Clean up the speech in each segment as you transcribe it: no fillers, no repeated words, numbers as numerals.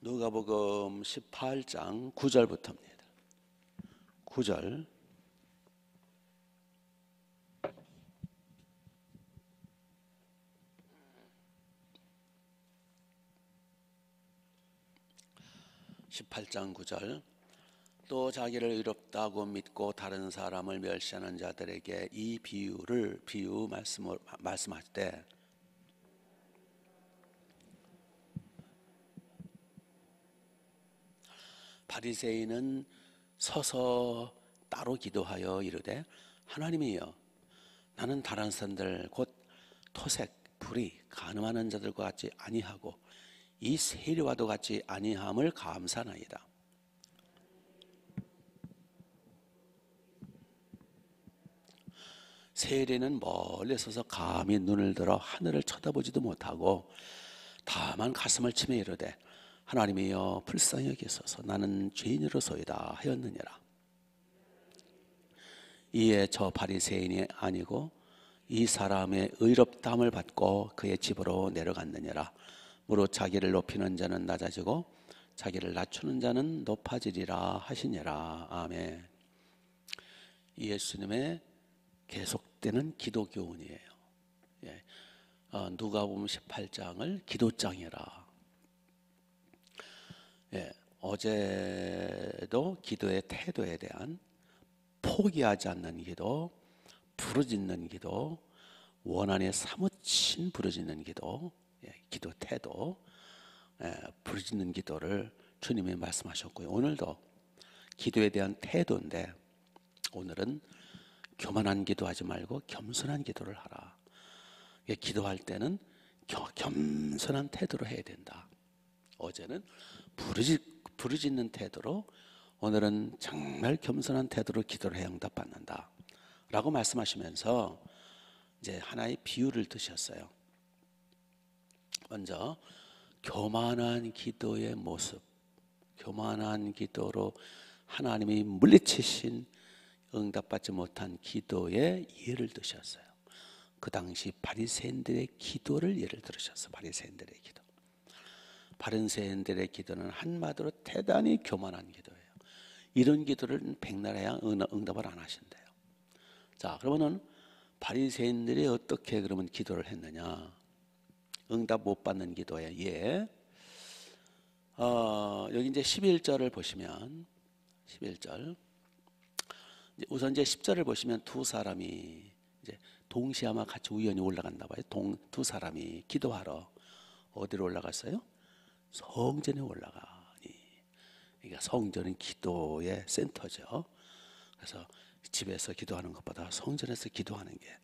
누가복음 18장 9절부터입니다. 9절. 또 자기를 의롭다고 믿고 다른 사람을 멸시하는 자들에게 이 비유 말씀할 때 바리새인은 서서 따로 기도하여 이르되 하나님이여, 나는 다른 사람들 곧 토색, 불의, 간음하는 자들과 같이 아니하고 이 세리와도 같이 아니함을 감사하나이다. 세리는 멀리 서서 감히 눈을 들어 하늘을 쳐다보지도 못하고 다만 가슴을 치며 이르되 하나님이여 불쌍히 여기소서, 나는 죄인으로소이다 하였느니라. 이에 저 바리새인이 아니고 이 사람의 의롭다함을 받고 그의 집으로 내려갔느니라. 무릇 자기를 높이는 자는 낮아지고 자기를 낮추는 자는 높아지리라 하시니라. 아멘. 예수님의 계속되는 기도 교훈이에요. 누가복음 18장을 기도장이라. 어제도 기도의 태도에 대한 포기하지 않는 기도, 부르짖는 기도, 원한에 사무친 부르짖는 기도, 기도 태도, 부르짖는 기도를 주님이 말씀하셨고요. 오늘도 기도에 대한 태도인데 오늘은 교만한 기도하지 말고 겸손한 기도를 하라. 기도할 때는 겸손한 태도로 해야 된다. 어제는 부르짖는 태도로, 오늘은 정말 겸손한 태도로 기도를 해야 응답받는다 라고 말씀하시면서 이제 하나의 비유를 드셨어요. 먼저 교만한 기도의 모습, 교만한 기도로 하나님이 물리치신 응답받지 못한 기도의 예를 드셨어요. 그 당시 바리새인들의 기도를 예를 들으셨어요. 바리새인들의 기도. 바리새인들의 기도는 한마디로 대단히 교만한 기도예요. 이런 기도를 백날 해야 응답을 안 하신대요. 자, 그러면은 바리새인들이 어떻게 그러면 기도를 했느냐? 응답 못 받는 기도에 여기 이제 11절을 보시면 11절. 우선 이제 10절을 보시면 두 사람이 이제 동시에 아마 같이 우연히 올라갔나 봐요. 두 사람이 기도하러 어디로 올라갔어요? 성전에 올라가니. 그러니까 성전은 기도의 센터죠. 그래서 집에서 기도하는 것보다 성전에서 기도하는 게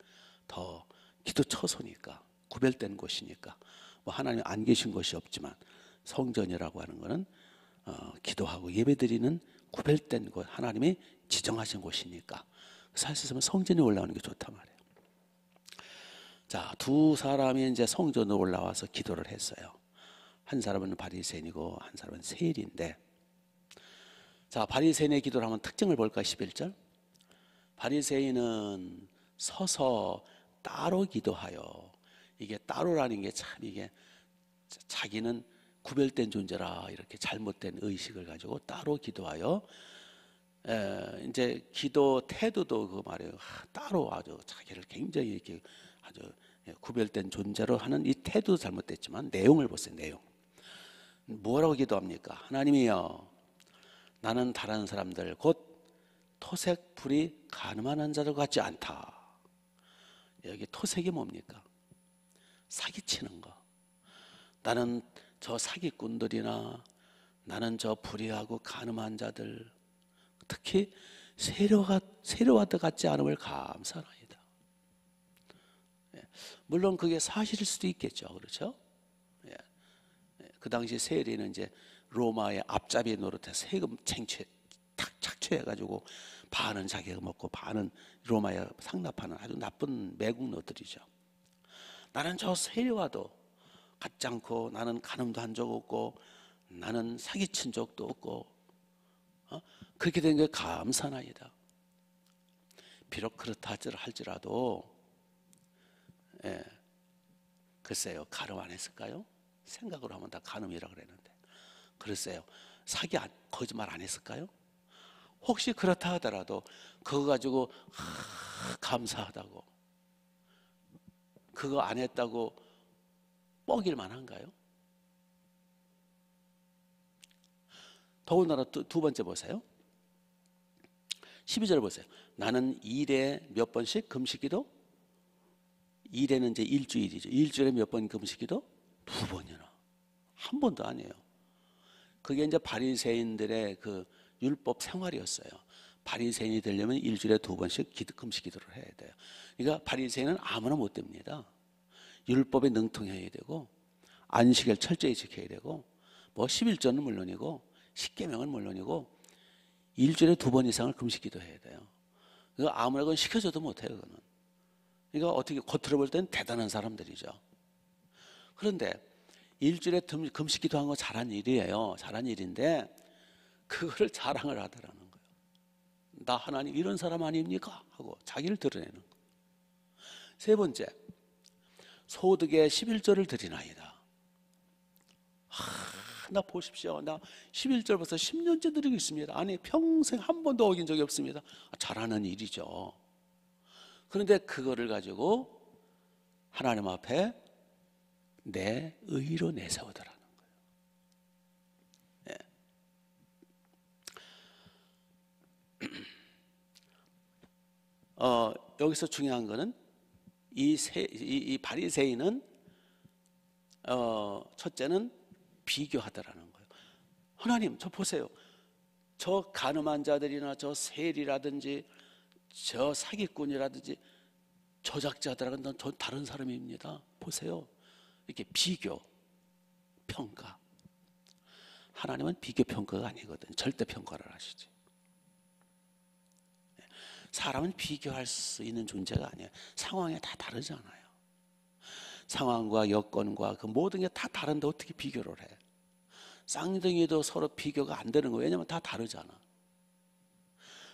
더 기도 처소니까, 구별된 곳이니까. 뭐 하나님 안 계신 곳이 없지만 성전이라고 하는 것은 기도하고 예배드리는 구별된 곳, 하나님이 지정하신 곳이니까 사실은 성전에 올라오는 게 좋단 말이에요. 자, 두 사람이 이제 성전으로 올라와서 기도를 했어요. 한 사람은 바리새인이고 한 사람은 세리인데, 자, 바리새인의 기도를 한번 특징을 볼까? 11절. 바리새인은 서서 따로 기도하여, 이게 따로라는 게 참, 이게 자기는 구별된 존재라 이렇게 잘못된 의식을 가지고 따로 기도하여, 이제 기도 태도도 그 말이에요. 따로 아주 자기를 굉장히 이렇게 아주 구별된 존재로 하는 이 태도도 잘못됐지만 내용을 보세요. 내용. 뭐라고 기도합니까? 하나님이여, 나는 다른 사람들 곧 토색, 불의, 간음하는 자들 같지 않다. 여기 토색이 뭡니까? 사기치는 거. 나는 저 사기꾼들이나 나는 저 불의하고 간음한 자들, 특히 세례와도 같지 않음을 감사하나이다. 물론 그게 사실일 수도 있겠죠. 그렇죠? 그 당시 세리는 이제 로마의 앞잡이 노릇해 세금 착취해가지고 반은 자기가 먹고 반은 로마에 상납하는 아주 나쁜 매국노들이죠. 나는 저 세리와도 같지 않고, 나는 간음도 한 적 없고, 나는 사기친 적도 없고, 그렇게 된 게 감사나이다. 비록 그렇다 할지라도, 글쎄요, 간음 안 했을까요? 생각으로 하면 다 간음이라 그랬는데, 글쎄요, 거짓말 안 했을까요? 혹시 그렇다 하더라도 그거 가지고 감사하다고, 그거 안 했다고 뻐길 만한가요? 더군다나 두 번째 보세요. 12절 보세요. 나는 일에 몇 번씩 금식기도? 일에는 이제 일주일이죠. 일주일에 몇 번 금식기도? 2번이나. 한 번도 아니에요. 그게 이제 바리새인들의 그 율법 생활이었어요. 바리새인이 되려면 일주일에 2번씩 금식 기도를 해야 돼요. 그러니까 바리새인은 아무나 못 됩니다. 율법에 능통해야 되고, 안식을 철저히 지켜야 되고, 뭐 11조는 물론이고, 10계명은 물론이고, 일주일에 2번 이상을 금식 기도해야 돼요. 그거 아무나 그건 시켜줘도 못해요. 그거는. 그러니까 어떻게 겉으로 볼 때는 대단한 사람들이죠. 그런데 일주일에 금식 기도한 거 잘한 일이에요. 잘한 일인데 그거를 자랑을 하더라는 거예요. 나 하나님 이런 사람 아닙니까? 하고 자기를 드러내는 거예요. 세 번째, 소득의 11조를 드리나이다. 나 보십시오. 나 11절부터 10년째 드리고 있습니다. 아니 평생 한 번도 어긴 적이 없습니다. 잘하는 일이죠. 그런데 그거를 가지고 하나님 앞에 내 의로 내세우더라는 거예요. 예. 여기서 중요한 거는 이 바리새인은 첫째는 비교하더라는 거예요. 하나님 저 보세요. 저 간음한 자들이나 저 세리라든지 저 사기꾼이라든지 조작자들하고는 전 다른 사람입니다. 보세요. 이렇게 비교, 평가. 하나님은 비교 평가가 아니거든. 절대 평가를 하시지. 사람은 비교할 수 있는 존재가 아니에요. 상황이 다 다르잖아요. 상황과 여건과 그 모든 게 다 다른데 어떻게 비교를 해? 쌍둥이도 서로 비교가 안 되는 거예요. 왜냐하면 다 다르잖아.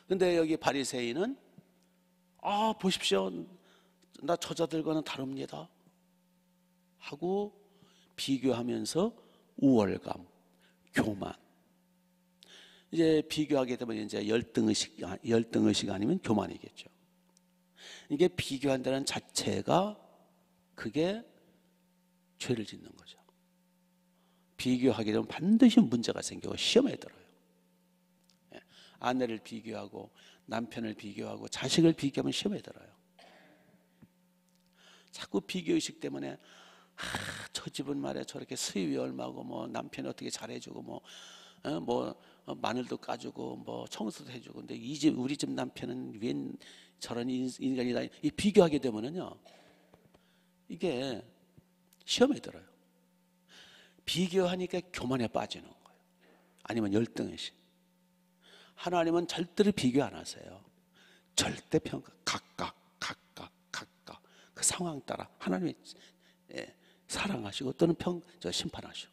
근데 여기 바리새인은 보십시오. 나 저자들과는 다릅니다. 하고 비교하면서 우월감, 교만. 이제 비교하게 되면 이제 열등의식 아니면 교만이겠죠. 이게 비교한다는 자체가 그게 죄를 짓는 거죠. 비교하게 되면 반드시 문제가 생기고 시험에 들어요. 아내를 비교하고 남편을 비교하고 자식을 비교하면 시험에 들어요. 자꾸 비교의식 때문에 저 집은 말이야 저렇게 수입이 얼마고 뭐 남편이 어떻게 잘해주고 뭐 마늘도 까주고 뭐 청소도 해주고 근데 우리 집 남편은 웬 저런 인간이다. 이 비교하게 되면은요 이게 시험에 들어요. 비교하니까 교만에 빠지는 거예요. 아니면 열등의식. 하나님은 절대로 비교 안 하세요. 절대 평가. 각각 그 상황 따라 하나님이 사랑하시고 또는 심판하시고.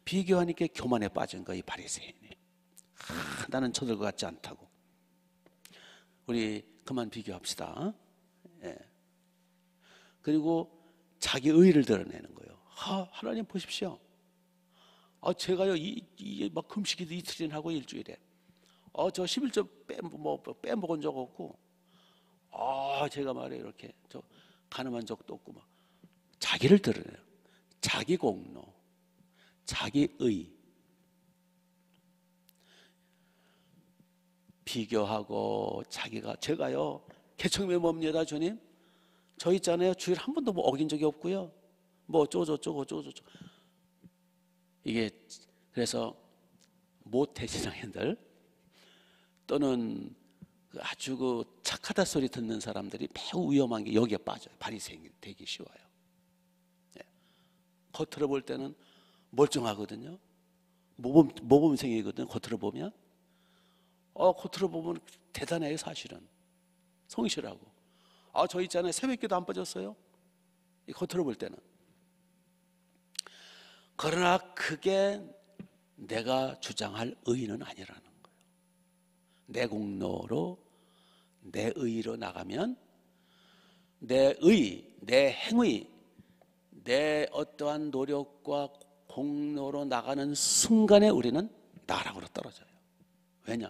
비교하니까 교만에 빠진 거예요. 이 바리새인이. 나는 저들과 같지 않다고. 우리 그만 비교합시다. 그리고 자기 의의를 드러내는 거예요. 하나님 보십시오. 제가요 막 금식기도 이틀이나 하고 일주일에 저 11조 빼먹은 적 없고 제가 말이에요 이렇게 저 가늠한 적도 없고 막 자기를 드러내요. 자기 공로, 자기 의. 비교하고 제가요 개척 메모입니다 주님. 저 있잖아요 주일 한 번도 어긴 적이 없고요. 뭐 어쩌고 이게 그래서 모태 신앙인들 또는 아주 착하다 소리 듣는 사람들이 매우 위험한 게 여기에 빠져요. 바리새인이 되기 쉬워요. 겉으로 볼 때는 멀쩡하거든요. 모범생이거든요. 겉으로 보면 겉으로 보면 대단해요. 사실은 성실하고 저 있잖아요 새벽기도 안 빠졌어요. 겉으로 볼 때는. 그러나 그게 내가 주장할 의의는 아니라는 거예요. 내 공로로 내 의의로 나가면 내 행위, 내 어떠한 노력과 공로로 나가는 순간에 우리는 나락으로 떨어져요. 왜냐?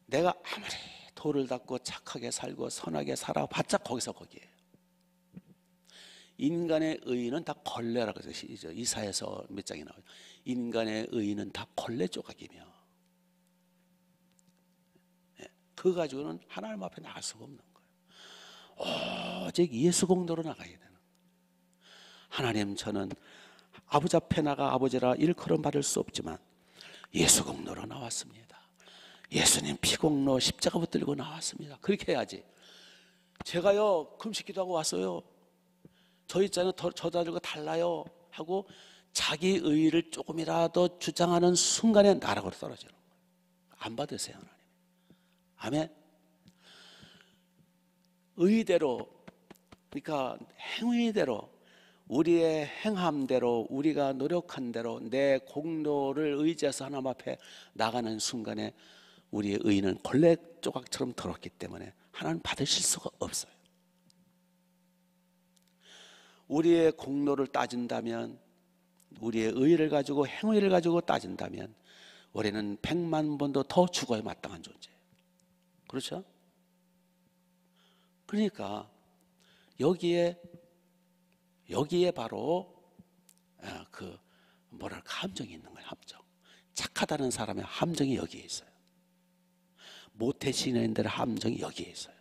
내가 아무리 도를 닦고 착하게 살고 선하게 살아봤자 거기서 거기에요. 인간의 의의는 다 걸레라고 해서 이사야서 몇 장이 나와요. 인간의 의의는 다 걸레 조각이며, 그거 가지고는 하나님 앞에 나갈 수가 없는 거예요. 오직 예수 공로로 나가야 되는 거예요. 하나님, 저는 아버지 앞에 나가 아버지라 일컬음 받을 수 없지만 예수 공로로 나왔습니다. 예수님 피공로 십자가 붙들고 나왔습니다. 그렇게 해야지. 제가요 금식기도 하고 왔어요. 저 있잖아요, 저들과 달라요 하고 자기 의의를 조금이라도 주장하는 순간에 나락으로 떨어지는 거예요. 안 받으세요, 하나님. 아멘. 의대로, 그러니까 행위대로, 우리의 행함대로, 우리가 노력한 대로 내 공로를 의지해서 하나님 앞에 나가는 순간에 우리의 의의는 걸레 조각처럼 더럽기 때문에 하나님 받으실 수가 없어요. 우리의 공로를 따진다면, 우리의 의의를 가지고 행위를 가지고 따진다면 우리는 100만 번도 더 죽어야 마땅한 존재예요. 그렇죠? 그러니까 여기에 바로 그 뭐랄까 함정이 있는 거예요. 함정. 착하다는 사람의 함정이 여기에 있어요. 모태 신앙인들의 함정이 여기에 있어요.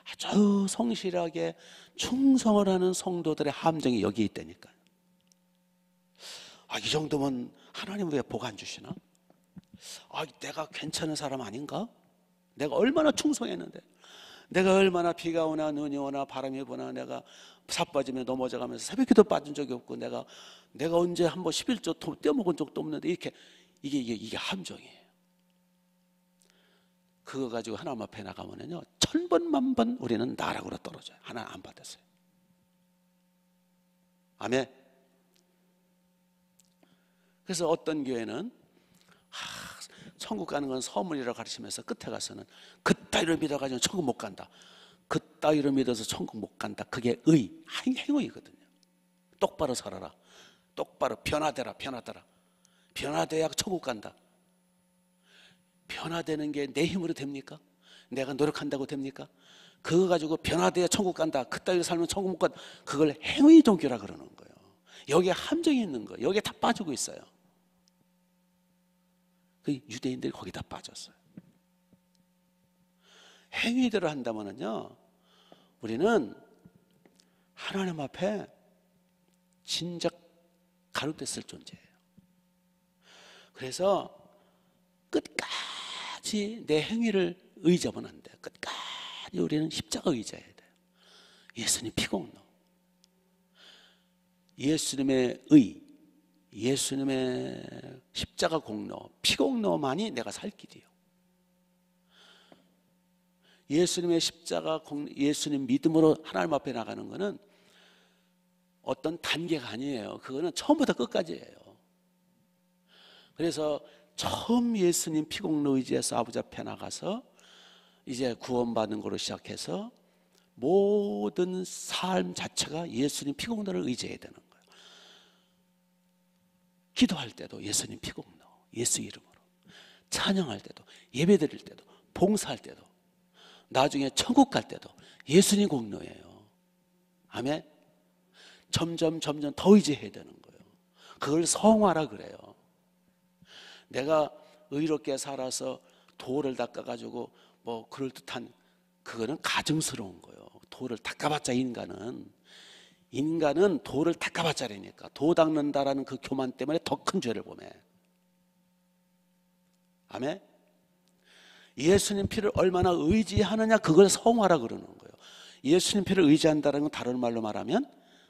아주 성실하게 충성을 하는 성도들의 함정이 여기에 있다니까요. 이 정도면 하나님 왜 복 안 주시나? 내가 괜찮은 사람 아닌가? 내가 얼마나 충성했는데, 내가 얼마나 비가 오나 눈이 오나 바람이 부나 내가 사빠지며 넘어져가면서 새벽기도 빠진 적이 없고, 내가 언제 한번 11조 떼어먹은 적도 없는데, 이렇게 이게 함정이에요. 그거 가지고 하나님 앞에 나가면요 1000번 만번 우리는 나락으로 떨어져요. 하나 안 받았어요. 아멘. 그래서 어떤 교회는 천국 가는 건 선물이라고 가르치면서 끝에 가서는 그따위로 믿어가지고 천국 못 간다, 그따위로 믿어서 천국 못 간다. 그게 행위거든요. 똑바로 살아라, 똑바로 변화되라. 변화돼야 천국 간다. 변화되는 게 내 힘으로 됩니까? 내가 노력한다고 됩니까? 그거 가지고 변화돼야 천국 간다, 그따위로 살면 천국 못 간다, 그걸 행위 종교라 그러는 거예요. 여기에 함정이 있는 거예요. 여기에 다 빠지고 있어요. 그 유대인들이 거기다 빠졌어요. 행위대로 한다면요 우리는 하나님 앞에 진작 가루됐을 존재예요. 그래서 끝까지 내 행위를 의지하면 안 돼요. 끝까지 우리는 십자가 의지해야 돼요. 예수님 피공로, 예수님의 의, 예수님의 십자가 공로, 피공로만이 내가 살 길이에요. 예수님의 십자가 공로, 예수님 믿음으로 하나님 앞에 나가는 것은 어떤 단계가 아니에요. 그거는 처음부터 끝까지예요. 그래서 처음 예수님 피공로 의지해서 아버지 앞에 나가서 이제 구원받는 거로 시작해서 모든 삶 자체가 예수님 피공로를 의지해야 되는 거예요. 기도할 때도 예수님 피공로, 예수 이름으로. 찬양할 때도, 예배 드릴 때도, 봉사할 때도, 나중에 천국 갈 때도 예수님 공로예요. 아멘. 점점 더 의지해야 되는 거예요. 그걸 성화라 그래요. 내가 의롭게 살아서 도를 닦아가지고 뭐 그럴듯한, 그거는 가증스러운 거예요. 도를 닦아봤자 인간은 도를 닦아봤자라니까. 도 닦는다라는 그 교만 때문에 더 큰 죄를 범해. 아멘. 예수님 피를 얼마나 의지하느냐, 그걸 성화라 그러는 거예요. 예수님 피를 의지한다는 건 다른 말로 말하면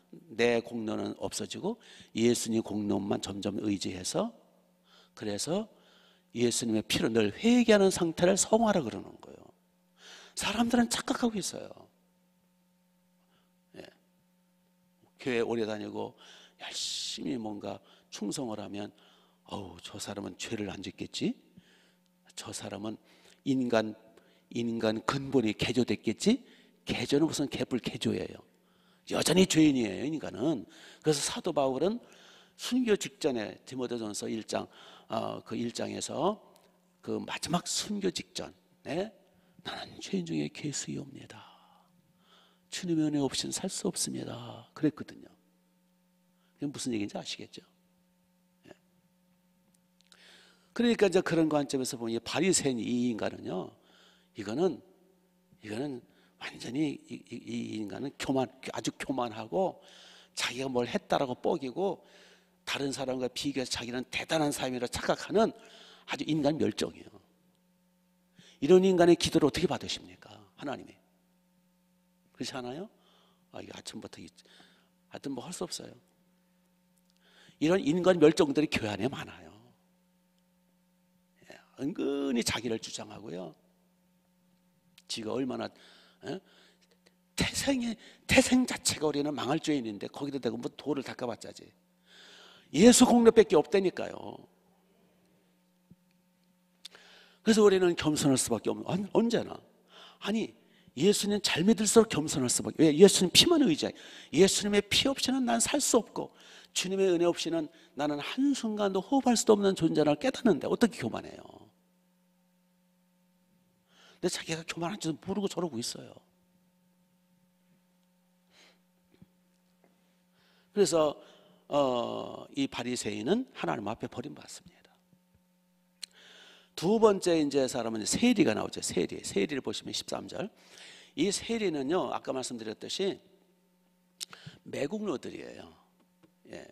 내 공로는 없어지고 예수님 공로만 점점 의지해서, 그래서 예수님의 피로 늘 회개하는 상태를 성화라 그러는 거예요. 사람들은 착각하고 있어요. 교회 오래 다니고 열심히 뭔가 충성을 하면 저 사람은 죄를 안 짓겠지? 저 사람은 인간 근본이 개조됐겠지? 개조는 무슨 개뿔 개조예요. 여전히 죄인이에요, 인간은. 그래서 사도 바울은 순교 직전에 디모데전서 1장 그 1장에서 그 마지막 순교 직전에 나는 죄인 중에 괴수이옵니다. 주님의 은혜 없이는 살 수 없습니다. 그랬거든요. 그게 무슨 얘기인지 아시겠죠? 그러니까 이제 그런 관점에서 보면 바리새인 이 인간은요, 이거는 완전히 이 인간은 아주 교만하고 자기가 뭘 했다라고 뻐기고 다른 사람과 비교해서 자기는 대단한 사람이라 착각하는 아주 인간 멸종이에요. 이런 인간의 기도를 어떻게 받으십니까? 하나님이. 그렇지 않아요? 이게 아침부터 하여튼 뭐 할 수 없어요. 이런 인간 멸종들이 교회 안에 많아요. 은근히 자기를 주장하고요. 지가 얼마나 태생 자체가 우리는 망할 죄인인데 거기다 대고 뭐 돌을 닦아봤자지. 예수 공로밖에 없다니까요. 그래서 우리는 겸손할 수밖에 없는, 언제나. 아니, 예수님 잘 믿을수록 겸손할 수밖에. 왜? 예수님 피만 의지해. 예수님의 피 없이는 난 살 수 없고 주님의 은혜 없이는 나는 한순간도 호흡할 수도 없는 존재를 깨닫는데 어떻게 교만해요? 근데 자기가 교만한 줄도 모르고 저러고 있어요. 그래서 이 바리새인은 하나님 앞에 버림받습니다. 두 번째 이제 사람은 세리가 나오죠. 세리를 보시면 13절. 이 세리는요, 아까 말씀드렸듯이 매국노들이에요. 예,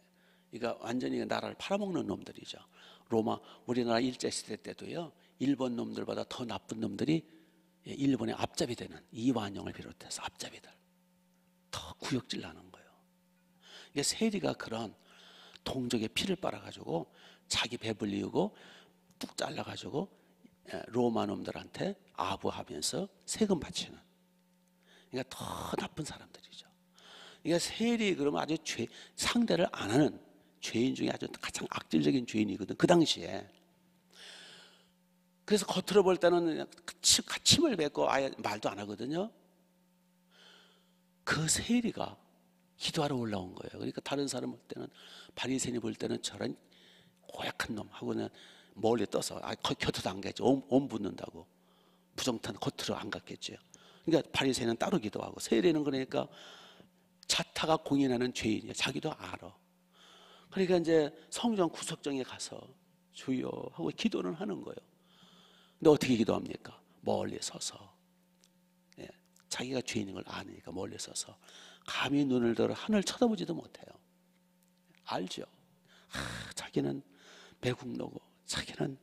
그러니까 완전히 나라를 팔아먹는 놈들이죠. 우리나라 일제시대 때도요, 일본 놈들보다 더 나쁜 놈들이 일본의 앞잡이 되는 이완용을 비롯해서 앞잡이들 더 구역질 나는 거예요. 이게 세리가 그런 동족의 피를 빨아가지고 자기 배 불리우고 뚝 잘라가지고 로마 놈들한테 아부하면서 세금 바치는, 그러니까 더 나쁜 사람들이죠. 그러니까 세리 그러면 아주 상대를 안 하는 죄인 중에 아주 가장 악질적인 죄인이거든, 그 당시에. 그래서 겉으로 볼 때는 침을 뱉고 아예 말도 안 하거든요. 그 세리가 기도하러 올라온 거예요. 그러니까 다른 사람 볼 때는, 바리새인이 볼 때는 저런 고약한 놈하고는 멀리 떠서 곁에도 안 가겠죠. 옴 붙는다고 부정탄 겉으로 안 갔겠죠. 그러니까 바리새인은 따로 기도하고, 세리는 그러니까 자타가 공인하는 죄인이에요. 자기도 알아. 그러니까 이제 성전 구석정에 가서 주여 하고 기도는 하는 거예요. 근데 어떻게 기도합니까? 멀리 서서, 자기가 죄인인 걸 아니까 멀리 서서 감히 눈을 들어 하늘 쳐다보지도 못해요. 알죠? 자기는 배국노고 자기는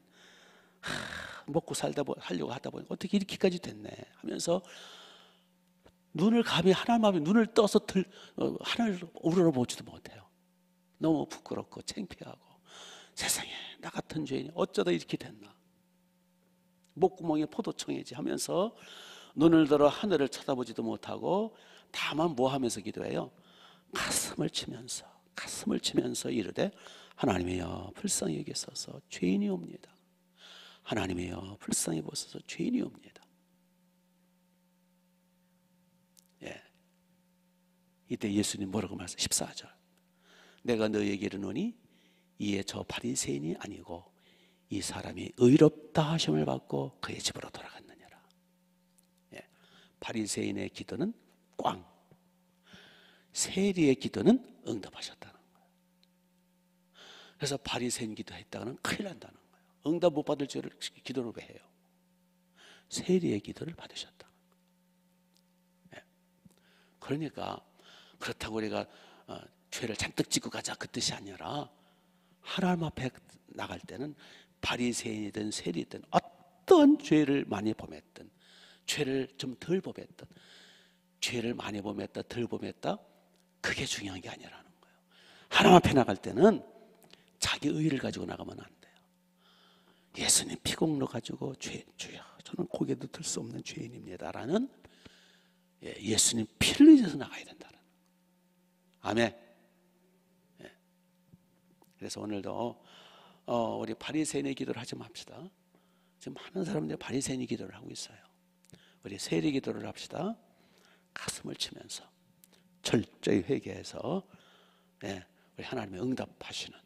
먹고 하려고 하다 보니까 어떻게 이렇게까지 됐네 하면서 눈을 감히 하나님 앞에 눈을 떠서 하늘을 우러러보지도 못해요. 너무 부끄럽고 창피하고, 세상에 나 같은 죄인이 어쩌다 이렇게 됐나, 목구멍에 포도청이지 하면서 눈을 들어 하늘을 쳐다보지도 못하고 다만 뭐 하면서 기도해요? 가슴을 치면서 이르되 하나님이여 불쌍히 여기소서 죄인이옵니다. 하나님이여 불쌍히 보소서 죄인이옵니다. 이때 예수님 뭐라고 말씀? 14절. 내가 너희에게 이르노니 이에 저 바리새인이 아니고 이 사람이 의롭다 하심을 받고 그의 집으로 돌아갔느니라. 바리새인의 기도는 꽝, 세리의 기도는 응답하셨다는 거예요. 그래서 바리새인 기도했다가는 큰일 난다는 거예요. 응답 못 받을 죄를 기도를 왜 해요? 세리의 기도를 받으셨다는 거예요. 그러니까 그렇다고 우리가 죄를 잔뜩 짓고 가자 그 뜻이 아니라, 하나님 앞에 나갈 때는 바리새인이든 세리든 어떤 죄를 많이 범했든, 죄를 좀 덜 범했든, 죄를 많이 범했다 덜 범했다 그게 중요한 게 아니라는 거예요. 하나님 앞에 나갈 때는 자기 의의를 가지고 나가면 안 돼요. 예수님 피공로 가지고 주여 저는 고개도 들 수 없는 죄인입니다라는 예수님 피를 위해서 나가야 된다는. 아멘. 그래서 오늘도 우리 바리새인의 기도를 하지 맙시다. 지금 많은 사람들이 바리새인의 기도를 하고 있어요. 우리 세리 기도를 합시다. 가슴을 치면서 철저히 회개해서 우리 하나님의 응답하시는,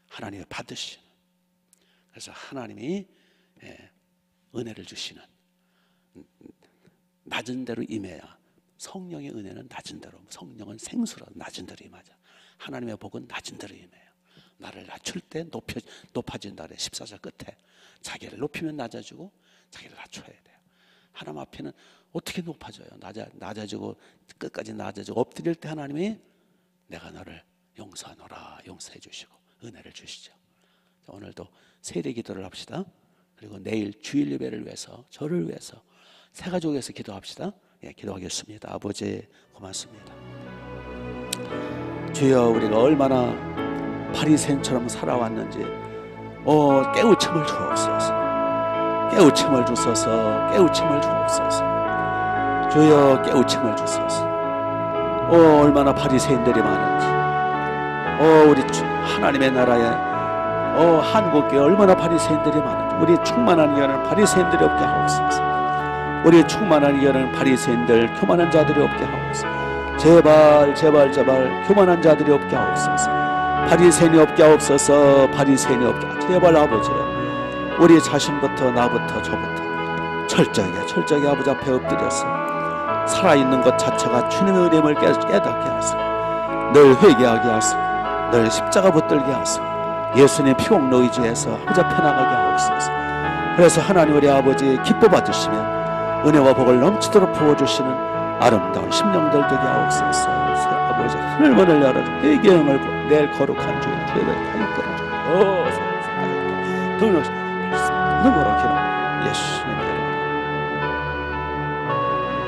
하나님의 받으시는, 그래서 하나님이 은혜를 주시는, 낮은 대로 임해야, 성령의 은혜는 낮은 대로, 성령은 생수라 낮은 대로 임하자. 하나님의 복은 낮은 대로 임해요. 나를 낮출 때 높아진다 그래. 14절 끝에 자기를 높이면 낮아지고 자기를 낮춰야 돼요. 하나님 앞에는 어떻게 높아져요? 낮아지고 끝까지 낮아지고 엎드릴 때 하나님이 내가 너를 용서하노라 용서해 주시고 은혜를 주시죠. 오늘도 세례 기도를 합시다. 그리고 내일 주일 예배를 위해서, 저를 위해서, 새 가족을 위해서 기도합시다. 기도하겠습니다. 아버지 고맙습니다. 주여, 우리가 얼마나 바리새인처럼 살아왔는지 깨우침을 주옵소서. 깨우침을 주소서. 깨우침을 주옵소서. 주여, 깨우침을 주소서. 얼마나 바리새인들이 많은지, 우리 하나님의 나라에 한국교회 얼마나 바리새인들이 많은지, 우리 충만한 이여는 바리새인들이 없게 하옵소서. 우리 충만한 이여는 바리새인들, 교만한 자들이 없게 하옵소서. 제발 교만한 자들이 없게 하옵소서. 바리새인이 없게 하옵소서. 바리새인이 없게 하옵소서. 제발 아버지, 우리 자신부터, 나부터, 저부터 철저하게 아버지 앞에 엎드려서 살아있는 것 자체가 주님의 은혜임을 깨닫게 하소서. 늘 회개하게 하소서. 늘 십자가 붙들게 하소서. 예수님 피공로 의지해서 아버지 앞에 나가게 하옵소서. 그래서 하나님 우리 아버지 기뻐 받으시면 은혜와 복을 넘치도록 부어주시는 아름다운 심령들 되게 하옵소서. 아버지 하늘문을 열어줘 회개형을 낼 거룩한 주의 죄를 다 이끌어줘. 능력으로 기록 예수님